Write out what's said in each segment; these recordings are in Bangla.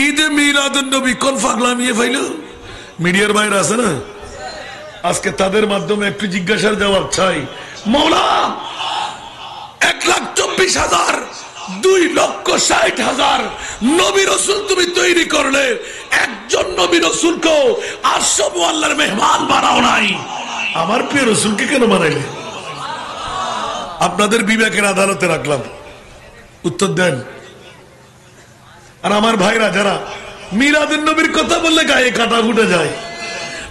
ঈদে মিলাদুন নবী কোন পাগলামিয়ে ফাইল মিডিয়ার বাইরে আছে না, আজকে তাদের মাধ্যমে একটু জিজ্ঞাসার জবাব চাই। মৌলা 1,24,000 2,60,000 নবী রাসূল তুমি তৈরি করলে, একজন নবী রাসূলকেও আরশ আল্লাহর মেহমান বানাও নাই, আমার প্রিয় রাসূলকে কেন বানাইলে? আপনাদের বিবেকের আদালতে রাখলাম, উত্তর দেন। আর আমার ভাইরা যারা মিলাদুন নবীর কথা বললে গায়ে কাটা ফুটে যায়,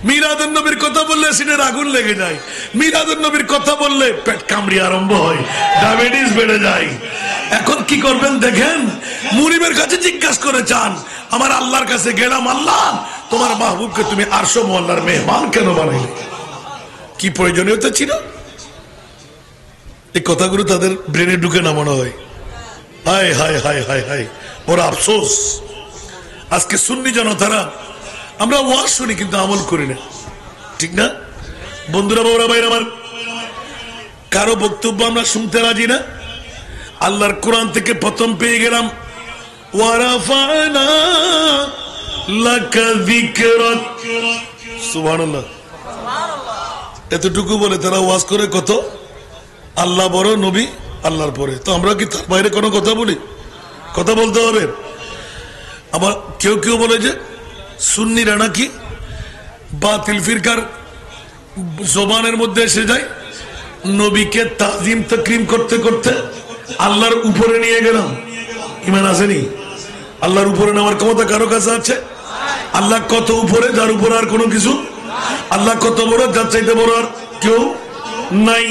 মিলাদুন নবীর কথা বললে সিনের আগুন লেগে যায়, মিলাদুন নবীর কথা বললে পেট কামড়ি আরম্ভ হয়, ডায়াবেটিস বেড়ে যায়। এখন কি করবেন দেখেন, মুনিবের কাছে জিজ্ঞাসা করে চান, আমার আল্লাহর কাছে গেলাম, আল্লাহ তোমার মাহবুবকে তুমি আরশ আল্লাহর মেহমান কেন বানাইলে? কি প্রয়োজনীয়তা ছিল? এই কথাগুলো তাদের ব্রেনে ঢুকে না মনে হয়। হায় হায় হায় হায় হায়, ওরা আফসোস। আজকে সুন্নি জনতারা আমরা ওয়াজ শুনি কিন্তু আমল করি না, ঠিক না বন্ধুরা? বাবুরা ভাইরা আমার, কারো বক্তব্য আমরা শুনতে রাজি না। আল্লাহর কোরআন থেকে প্রথম পেয়ে গেলাম ওয়ারাফানা লাকা যিকরাক, সুবহানাল্লাহ। এতটুকু বলে তারা ওয়াজ করে কত, আল্লাহ বড় নবী আল্লাহর পরে। তো আমরা কি তার বাইরে কোনো কথা বলি? কথা বলতে হবে। আবার কেউ কেউ বলে যে সুন্নিরা নাকি বাতিল ফিরকার জবানের মধ্যে এসে যায়, নবীকে তাজিম তাকরিম করতে করতে আল্লাহর উপরে নিয়ে গেলাম। ইমান আসেনি? আল্লাহর উপরে নেওয়ার ক্ষমতা কারো কাছে আছে? আল্লাহ কত উপরে, যার উপরে আর কোনো কিছু? আল্লাহ কত বড়, যার চাইতে বড় আর কেউ নাই।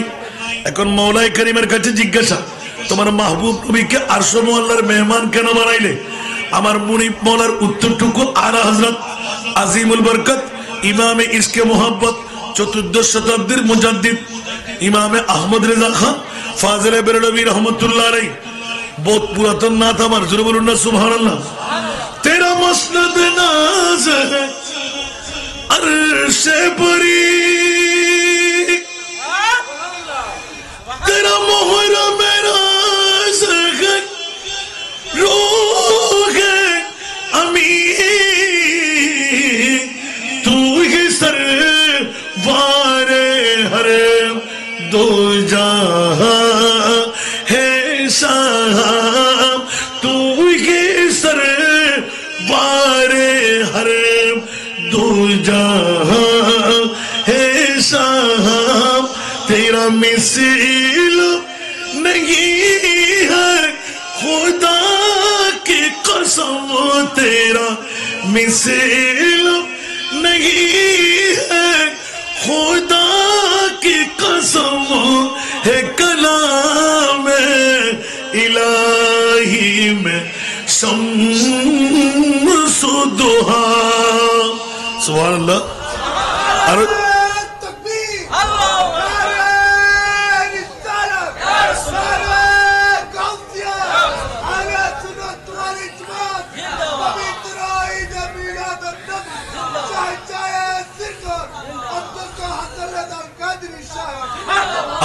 এখন মওলাই করিমের কাছে জিজ্ঞাসা, তোমার মাহবুব নবীকে আরশ আল্লাহর মেহমান কেন বানাইলে? আমার মুনিব মওলার উত্তরটুকু আলা হযরত আজিমুল বরকত ইমামে ইশকে মোহাব্বত 14th শতাব্দীর মুজাদ্দিদ ইমামে আহমদ রেজা খান ফাজিলে বেরলভী রহমতুল্লাহ আলাইহি, বহুত পুরাতন নাত আমার, জোরে বলুন না সুবহানাল্লাহ। তেরা মসনদ নাজ है अर्शे परी, तेरा मोहरा मेरा ज़ग़न रूह अमी, तू ही सरवारे हर दो जहां है शाम, तू ही सरवारे हर दो जहां है शाम, तेरा मिसल नहीं है खुदा की कसम, तेरा मिसल नहीं है खुदा की कसम, है कलाम इलाही में शम्सु दुहा। सुभान अल्लाह। और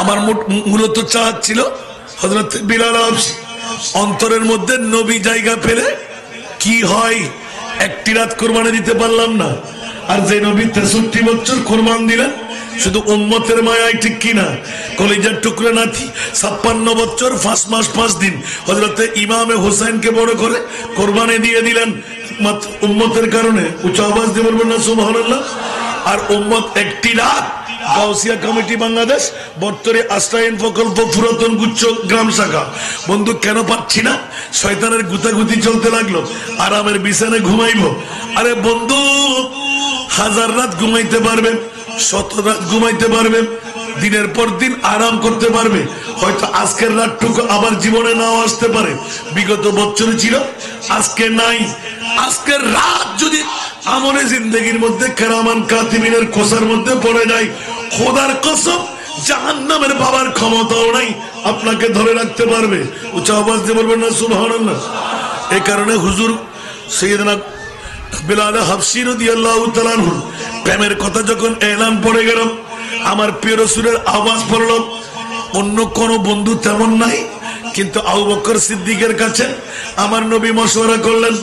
আমার মূলত চাওয়া ছিল হযরত বিলাল অন্তরের মধ্যে নবী জায়গা পেলে কি হয়, একটি রাত কোরবানি দিতে পারলাম না, আর যে নবী 63 বছর কোরবান দিলেন শুধু উম্মতের মায়ায়, ঠিক কিনা? কলিজার টুকরা নাতি 56 বছর 5 মাস 5 দিন হযরতে ইমামে হোসেনকে বড় করে কোরবানি দিয়ে দিলেন মাত্র উম্মতের কারণে। উচ্চ আওয়াজ দিয়ে বলবেন না সুবহানাল্লাহ। আর উম্মত একটি রাত গাউসিয়া কমিটি বাংলাদেশ বর্তরে আশ্রয়ন প্রকল্প পুরাতন গুচ্ছ গ্রাম শাখা। বন্ধু কেন পাচ্ছি না? শয়তানের গুতাগুতি চলতে লাগলো, আরামের বিছানে ঘুমাইবো। আরে বন্ধু, 1000 রাত ঘুমাইতে পারবে, 100 রাত ঘুমাইতে পারবে, দিনের পর দিন আরাম করতে পারবে, হয়তো আজকের রাতটুকু আবার জীবনে নাও আসতে পারে। বিগত বছরে ছিল, আজকে নাই। আজকের রাত যদি আমলে জিন্দগির মধ্যে কেরামান কাতিবিনের খোসার মধ্যে পড়ে যায়, খোদার কসম জাহান্নামের বাবার ক্ষমতাও নাই আপনাকে ধরে রাখতে পারবে। উচ্চ আওয়াজ দিয়ে বলবেন না সুবহানাল্লাহ। এই কারণে হুজুর সাইয়েদনা বিলাল হাবশী রাদিয়াল্লাহু তাআলা আনহু প্রেমের কথা যখন এলান পড়ে গেল, আমার প্রিয় রাসূলের আওয়াজ পড়ল। অন্য কোন বন্ধু তেমন নাই, কিন্তু আবু বকর সিদ্দিকের কাছে আমার নবী মশওয়ারা করলেন,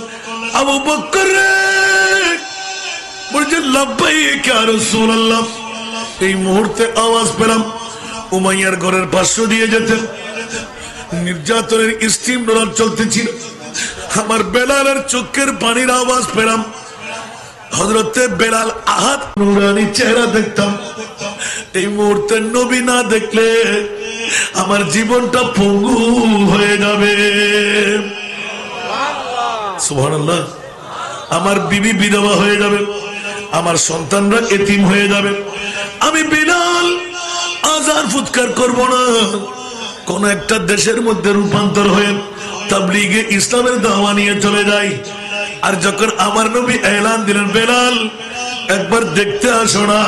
আবু বকর রে, বলছে লাব্বাইক ইয়া রাসূলুল্লাহ। এই মুহূর্তে আওয়াজ পেলাম উমাইয়ার ঘরের পাশ দিয়ে যেতেন, নির্যাতনের স্টিম রোলার চলতেছিল। আমার বেলালের চোখের পানির আওয়াজ পেলাম। হযরতে বেলাল আহাত নুরানি চেহারা দেখতাম। এই মুহূর্তে নবী না দেখলে আমার জীবনটা পঙ্গু হয়ে যাবে। সুবহানাল্লাহ। আমার বিবি বিধবা হয়ে যাবে, আমার সন্তানরা এতিম হয়ে যাবে। আমি বেলাল আজান ফুৎকার করব না, কোন একটা দেশের মধ্যে রূপান্তর হয়ে তাবলীগে ইসলামের দাওয়া নিয়ে চলে যাই। আর যখন আমার নবী এলান দিলেন, বেলাল একবার দেখতে আসো না।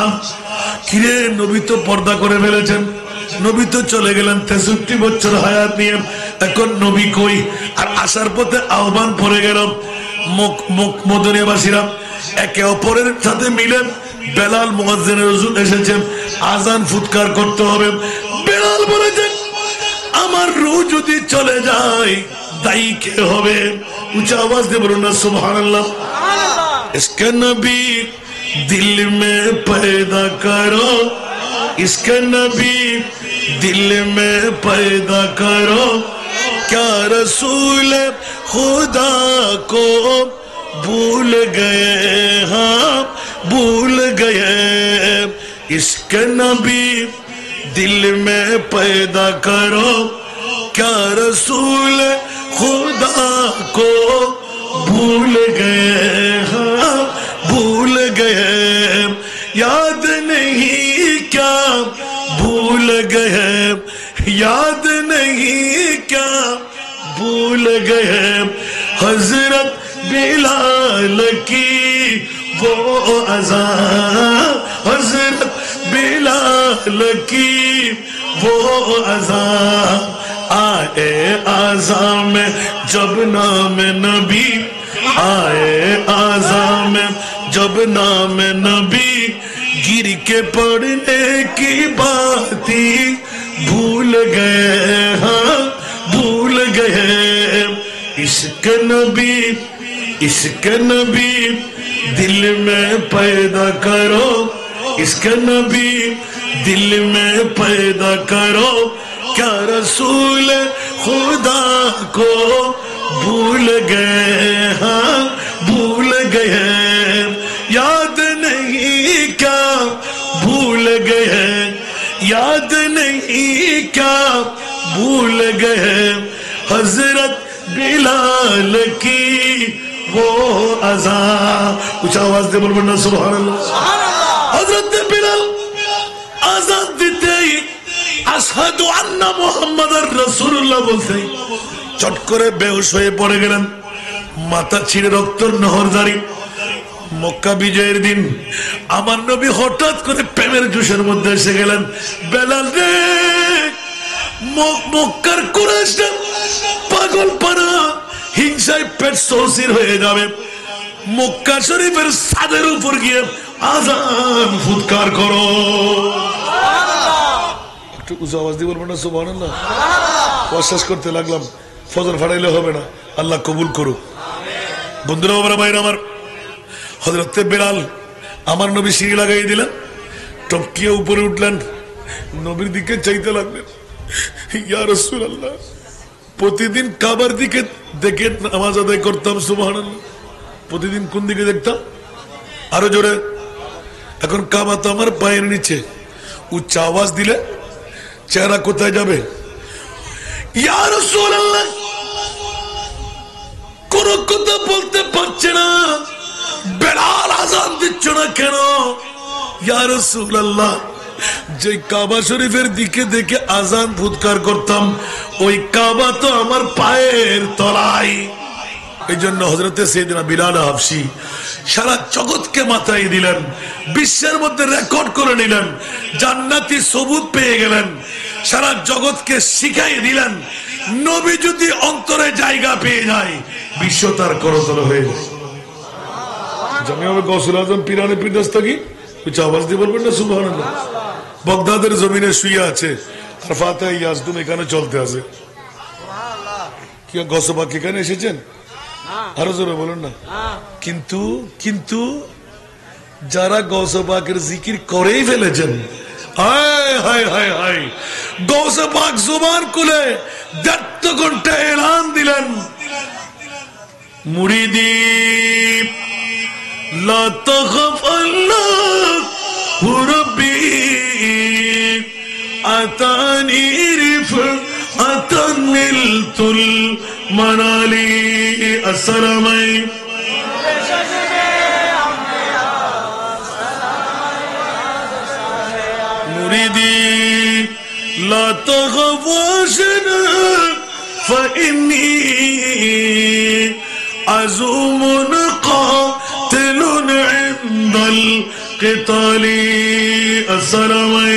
কিরে, নবী তো পর্দা করে ফেলেছেন, নবী তো চলে গেলেন 63 বছর হায়াত নিয়ে, এখন নবী কই? আর আসার পথে আহ্বান পড়ে গেল। মদিনাবাসীরা একে অপরের সাথে মিলে বেলাল মুয়াজ্জিনের হুজুর এসেছেন, আজান ফুৎকার করতে হবে। বেলাল বলেছেন, আমার রূহ যদি চলে যায় দায়ী কে হবে? উঁচা আওয়াজ দিয়ে বলুন না সুবহানাল্লাহ। ইসকে নবী দিল মে पैदा करो, इसके नबी दिल में पैदा करो, क्या रसूल खुदा को भूल गए, हाँ भूल गए। इसके नबी दिल में पैदा करो, क्या रसूल खुदा को भूल गए, हाँ भूल गए। याद नहीं क्या भूल गए, याद नहीं क्या भूल गए। हजरत बिलाल की वो अज़ान, हजरत बिलाल की वो अज़ान, आए आज़ान में जब नाम नबी, आए आज़ान में जब नाम नबी, गिर के पढ़ने की बात ही भूल गए, हाँ भूल गए। इश्क नबी, इश्क नबी दिल में पैदा करो, इश्क नबी दिल में पैदा करो, क्या रसूल खुदा को भूल गए, हाँ भूल गए। याद नहीं क्या भूल गए, याद नहीं क्या भूल गए। हजरत बिलाल की वो अज़ान, कुछ आवाज दे बोल ना सुभान अल्लाह। हजरत बिलाल आजान দিতে আশহাদু আন্না মুহাম্মাদার রাসূলুল্লাহ বলতে চট করে বেহুশ হয়ে পড়ে গেলেন, মাথা ছিঁড়ে রক্তের নহর জারি। মক্কা বিজয়ের দিন আমার নবী হঠাৎ করে প্রেমের জোশের মধ্যে এসে গেলেন। বেলাল রে, মক্কার কুরাইশরা পাগল পারা হিংসায় পেট সৌসির হয়ে যাবে। মক্কা শরীফের ছাদের উপর গিয়ে আজান ফুৎকার করো। একটু উঁচু আওয়াজ দিয়ে বলবো না সুবহানাল্লাহ। বিশ্বাস করতে লাগলাম, ফজর ফাটাইলে হবে না, আল্লাহ কবুল করুক। বন্ধুরা আমার ভাইরা আমার, হযরতে বেলাল আমার নবী সিঁড়ি লাগাই দিলেন, টপকিয়ে উপরে উঠলেন, নবীর দিকে চাইতে লাগলেন। ইয়া রাসূলুল্লাহ, প্রতিদিন কাবার দিকে দেখে নামাজ আদায় করতাম সুবহানাল্লাহ। প্রতিদিন কোন দিকে দেখতাম? আরো জোরে। এখন কাবা তো আমার পায়ের নিচে, উচ্চ আওয়াজ দিলে চেহারা কোথায় যাবে? ইয়া রাসূলুল্লাহ, কোন কথা বলতে পারছে না। বেলাল আজান দিচ্ছ না কেন? ইয়া রাসূলুল্লাহ, যে কাবা শরীফের দিকে দেখে আজান ফুৎকার করতাম, ওই কাবা তো আমার পায়ের তলায়। এই জন্য হযরতে সাইয়েদনা বিলাল হাবশী সারা জগৎকে মাথায় দিলেন, বিশ্বের মধ্যে রেকর্ড করে নিলেন, জান্নাতি সবুত পেয়ে গেলেন, সারা জগৎকে শিখাই দিলেন, নবী যদি অন্তরে জায়গা পেয়ে যায় বিশ্ব তার করতল হয়ে যায়। জামিয়া গৌসুল আজম পীরানে পীর দস্তগীর, কিছু আওয়াজ দিয়ে বলবেন না সুবহানাল্লাহ। বাগদাদের জমিনে শুয়ে আছে, আর ফাতিহা ইয়াজদুম এখানে চলতে আছে। কি গৌসবাক এখানে এসেছেন? আরো জোরে বলুন না। কিন্তু কিন্তু যারা গৌসে পাকের জিকির করেই ফেলেছেন, হায় হায় হায় হায়, গৌসে পাক জুবান খুলে 1.5 ঘন্টা এলান দিলেন, মুরিদি লা তাখাফ আল্লাহু রাব্বি আতানি রিফআতান নিলতুল মানালি। আসসালামু মুরিদি লা তাখাফ ওয়াশনা ফাইন্নী আযুমুন কাতিলুন ইনদাল কিতালি। আসসালামু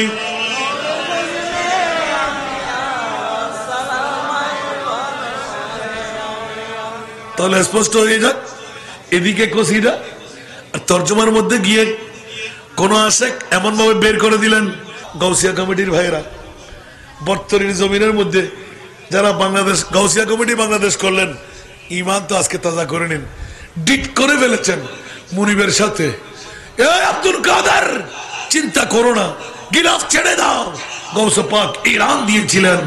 তাহলে স্পষ্ট হয়ে যাক। এদিকে কসিদা আর তর্জমার মধ্যে গিয়ে কোন আশেক এমন ভাবে বের করে দিলেন, গাউসিয়া কমিটির ভাইয়েরা বর্তরির জমিনের মধ্যে যারা বাংলাদেশ গাউসিয়া কমিটি বাংলাদেশ করলেন, ইমান তো আজকে তাজা করে নিন, ডিট করে ফেলেছেন মুনিবের সাথে। আব্দুল কাদের, চিন্তা করো না, গিলাফ ছেড়ে দাও। গৌসে পাক ইরান দিয়েছিলেন,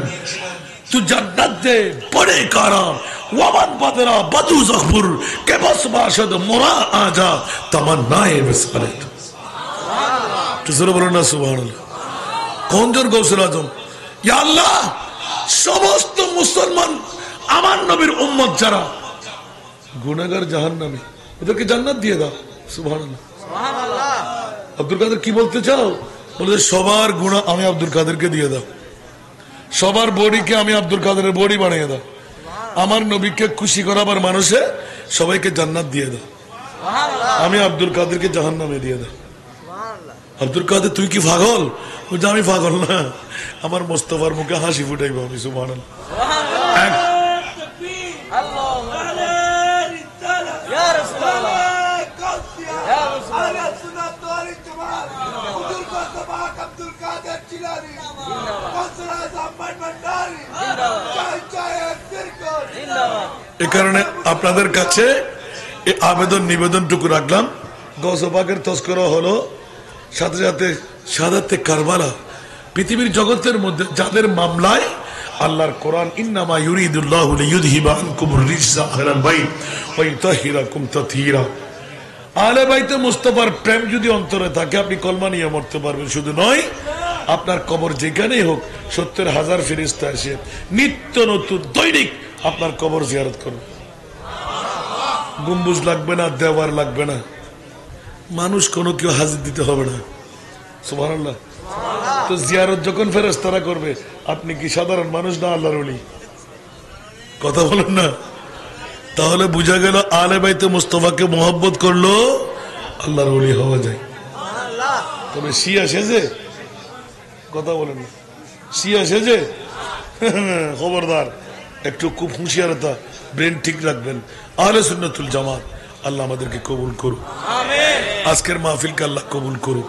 তুই জান্নাত দে বড়ে কারাম ওয়ামান বাদরা বাদু জখপুর কে বস বাশদ মোরা আজা তামান্নায়ে বিসমিল্লাহ। সুবহানাল্লাহ, বলুন না সুবহানাল্লাহ। কোনজন গৌসুল আজম? ইয়া আল্লাহ, সমস্ত মুসলমান আমার নবীর উম্মত যারা গুনাহগার জাহান্নামী, ওদেরকে জান্নাত দিয়ে দাও। সুবহানাল্লাহ, সুবহানাল্লাহ। আব্দুল কাদের কি বলতে চাও? বলে সবার গুনাহ আমি আব্দুল কাদেরকে দিয়ে দাও, সবার বডিকে আমি আব্দুল কাদেরের বডি বানিয়ে দাও, আমার নবীকে খুশি করাবার মানুষে সবাইকে জান্নাত দিয়ে দাও, আমি আব্দুল কাদেরকে জাহান্নামে দিয়ে দাও। আব্দুল কাদের তুই কি পাগল? বলছে আমি পাগল না, আমার মোস্তফার মুখে হাসি ফুটাইব আমি। সুবহানাল্লাহ। এ কারণে আপনাদের কাছে এই আবেদন নিবেদনটুকু রাখলাম। গৌসে পাকের তস্করা হলো, সাথে সাথে শাহাদাতে কারবালা। পৃথিবীর জগতের মধ্যে যাদের মামলায় আল্লাহর কোরআন ইন্নামা ইউরিদুল্লাহু লিইউযহিবা আনকুমুর রিজসা আহলাল বাইত ওয়া ইউতাহিরাকুম তাতহীরা। আহলে বাইতে মুস্তাফার প্রেম যদি অন্তরে থাকে, আপনি কলমা নিয়ে মরতে পারবেন। শুধু নয়, আপনার কবর যেখানেই হোক 70,000 ফেরেশতা এসে নিত্য নতুন দৈনিক আপনার কবর জিয়ারত করবে। গম্বুজ লাগবে না, দেওয়ার লাগবে না, মানুষ কোনো কেউ হাজির দিতে হবে না। সুবহানাল্লাহ। তো জিয়ারত যখন ফেরেশতারা করবে, আপনি কি সাধারণ মানুষ না আল্লাহর ওলি? কথা বলেন না। তাহলে বুঝা গেল আহলে বাইতে মুস্তাফাকে মোহাব্বত করলো আল্লাহর ওলি হওয়া যায়। তবে শিয়া সেজে, কথা বলেন না, শিয়া সেজে খবরদার, একটু খুব হুঁশিয়ারতা, ব্রেন ঠিক রাখবেন। আহলে সুন্নাতুল জামাত আল্লাহ আমাদেরকে কবুল করুক, আজকের মাহফিলকে আল্লাহ কবুল করুক।